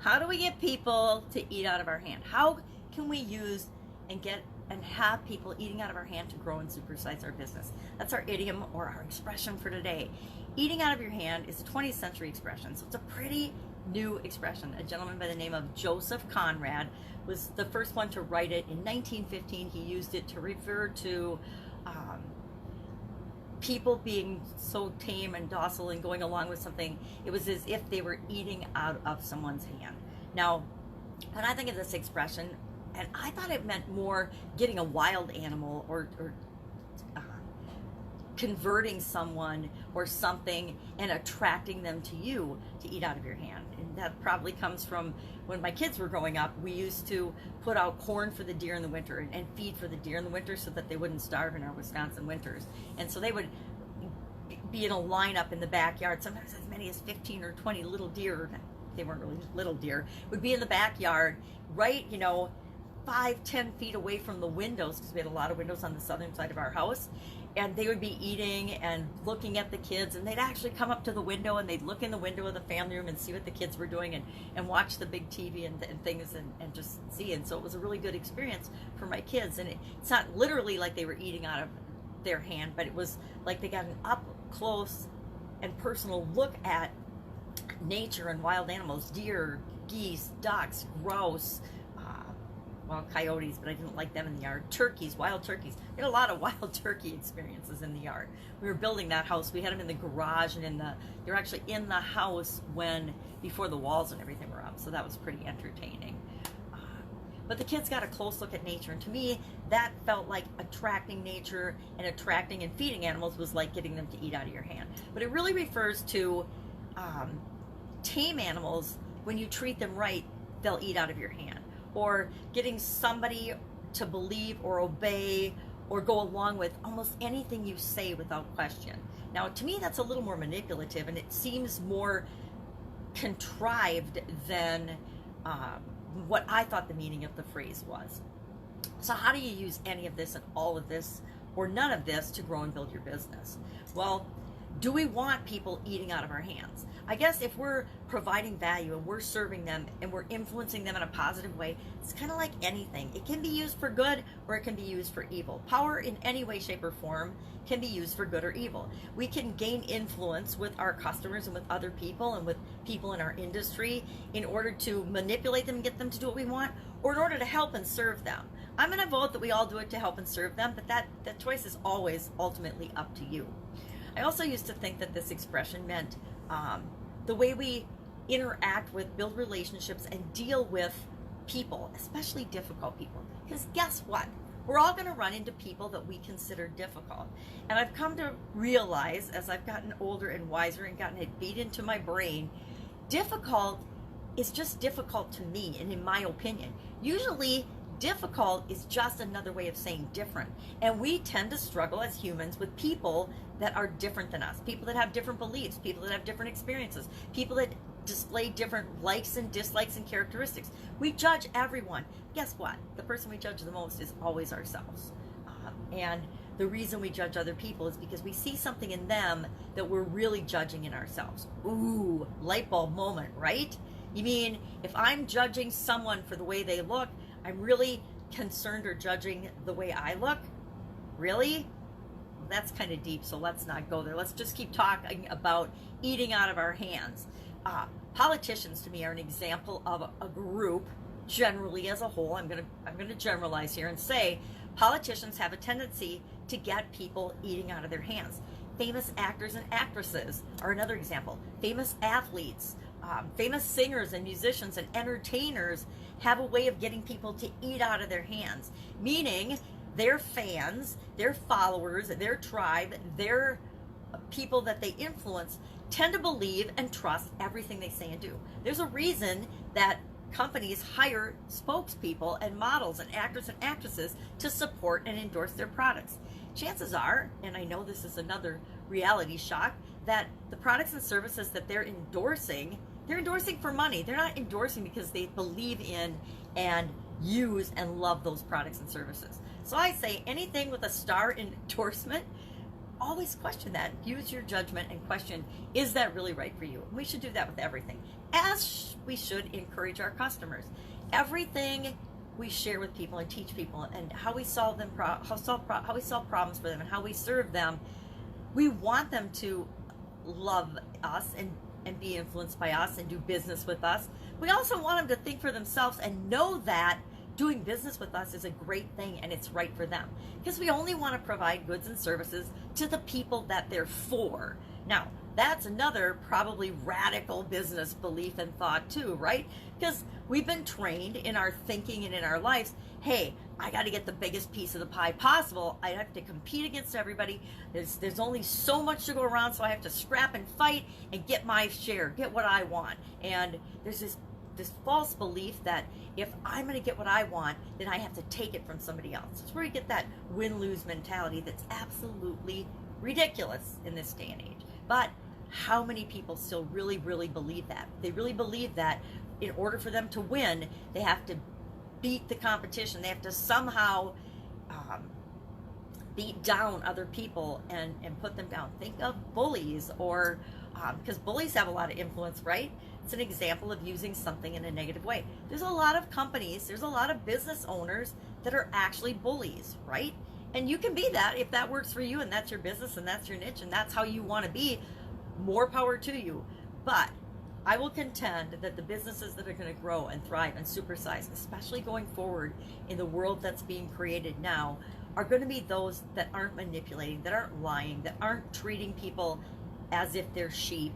How do we get people to eat out of our hand? How can we use and get and have people eating out of our hand to grow and supersize our business? That's our idiom or our expression for today. Eating out of your hand is a 20th century expression, so it's a pretty new expression. A gentleman by the name of Joseph Conrad was the first one to write it. In 1915, he used it to refer to people being so tame and docile and going along with something. It was as if they were eating out of someone's hand. Now, when I think of this expression, and I thought it meant more getting a wild animal or converting someone or something and attracting them to you to eat out of your hand. And that probably comes from when my kids were growing up. We used to put out corn for the deer in the winter and feed for the deer in the winter so that they wouldn't starve in our Wisconsin winters. And so they would be in a lineup in the backyard, sometimes as many as 15 or 20 little deer. They weren't really little deer, would be in the backyard, right, 5-10 feet away from the windows, because we had a lot of windows on the southern side of our house, and they would be eating and looking at the kids, and they'd actually come up to the window and they'd look in the window of the family room and see what the kids were doing and watch the big TV and things and just see. And so it was a really good experience for my kids. And it's not literally like they were eating out of their hand, but it was like they got an up close and personal look at nature and wild animals: deer, geese, ducks, grouse, coyotes, but I didn't like them in the yard. Turkeys, wild turkeys. We had a lot of wild turkey experiences in the yard. We were building that house. We had them in the garage and they were actually in the house before the walls and everything were up. So that was pretty entertaining. But the kids got a close look at nature, and to me, that felt like attracting nature, and attracting and feeding animals was like getting them to eat out of your hand. But it really refers to tame animals. When you treat them right, they'll eat out of your hand. Or getting somebody to believe or obey or go along with almost anything you say without question. Now, to me, that's a little more manipulative, and it seems more contrived than what I thought the meaning of the phrase was. So how do you use any of this and all of this or none of this to grow and build your business? Well, do we want people eating out of our hands? I guess if we're providing value and we're serving them and we're influencing them in a positive way, it's kind of like anything. It can be used for good or it can be used for evil. Power in any way, shape, or form can be used for good or evil. We can gain influence with our customers and with other people and with people in our industry in order to manipulate them and get them to do what we want, or in order to help and serve them. I'm going to vote that we all do it to help and serve them, but that choice is always ultimately up to you. I also used to think that this expression meant the way we interact with, build relationships, and deal with people, especially difficult people. Because guess what? We're all going to run into people that we consider difficult. And I've come to realize, as I've gotten older and wiser and gotten it beat into my brain, difficult is just difficult to me, and in my opinion. Usually, difficult is just another way of saying different. And we tend to struggle as humans with people that are different than us, people that have different beliefs, people that have different experiences, people that display different likes and dislikes and characteristics. We judge everyone. Guess what? The person we judge the most is always ourselves. And the reason we judge other people is because we see something in them that we're really judging in ourselves. Ooh, light bulb moment, right? You mean if I'm judging someone for the way they look, I'm really concerned or judging the way I look? Really? Well, that's kind of deep, so let's not go there. Let's just keep talking about eating out of our hands. Politicians, to me, are an example of a group, generally as a whole. I'm gonna generalize here and say politicians have a tendency to get people eating out of their hands. Famous actors and actresses are another example. Famous athletes, famous singers and musicians and entertainers have a way of getting people to eat out of their hands, meaning their fans, their followers, their tribe, their people that they influence tend to believe and trust everything they say and do. There's a reason that companies hire spokespeople and models and actors and actresses to support and endorse their products. Chances are, and I know this is another reality shock, that the products and services that they're endorsing for money. They're not endorsing because they believe in and use and love those products and services. So I say anything with a star endorsement, always question that. Use your judgment and question, is that really right for you? And we should do that with everything. As we should encourage our customers. Everything we share with people and teach people, and how we solve them, how we solve problems for them, and how we serve them, we want them to love us and be influenced by us and do business with us. We also want them to think for themselves and know that doing business with us is a great thing and it's right for them, because we only want to provide goods and services to the people that they're for. Now, that's another probably radical business belief and thought too, right? Because we've been trained in our thinking and in our lives, hey, I got to get the biggest piece of the pie possible. I have to compete against everybody. There's only so much to go around, so I have to scrap and fight and get my share, get what I want. And there's this false belief that if I'm going to get what I want, then I have to take it from somebody else. It's where you get that win-lose mentality that's absolutely ridiculous in this day and age. But how many people still really, really believe that? They really believe that in order for them to win, they have to beat the competition. They have to somehow beat down other people and put them down. Think of bullies, or because bullies have a lot of influence, right? It's an example of using something in a negative way. There's a lot of companies, there's a lot of business owners that are actually bullies, right? And you can be that if that works for you and that's your business and that's your niche and that's how you want to be. More power to you. But I will contend that the businesses that are going to grow and thrive and supersize, especially going forward in the world that's being created now, are going to be those that aren't manipulating, that aren't lying, that aren't treating people as if they're sheep,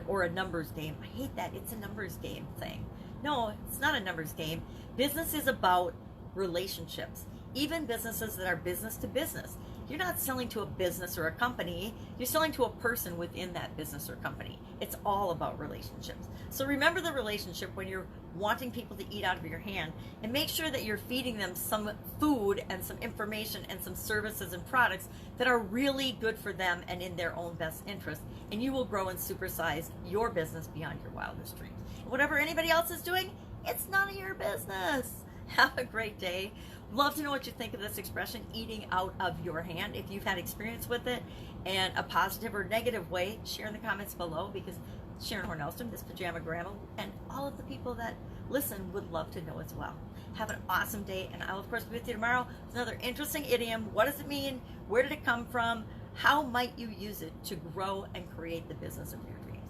or a numbers game. I hate that. It's a numbers game thing. No, it's not a numbers game. Business is about relationships. Even businesses that are business to business. You're not selling to a business or a company. You're selling to a person within that business or company. It's all about relationships. So remember the relationship when you're wanting people to eat out of your hand, and make sure that you're feeding them some food and some information and some services and products that are really good for them and in their own best interest. And you will grow and supersize your business beyond your wildest dreams. Whatever anybody else is doing, it's none of your business. Have a great day. Love to know what you think of this expression, eating out of your hand. If you've had experience with it in a positive or negative way, share in the comments below, because Sharon Horne-Ellstrom, this pajama grandma, and all of the people that listen would love to know as well. Have an awesome day, and I'll of course be with you tomorrow with another interesting idiom. What does it mean? Where did it come from? How might you use it to grow and create the business of your dreams?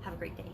Have a great day.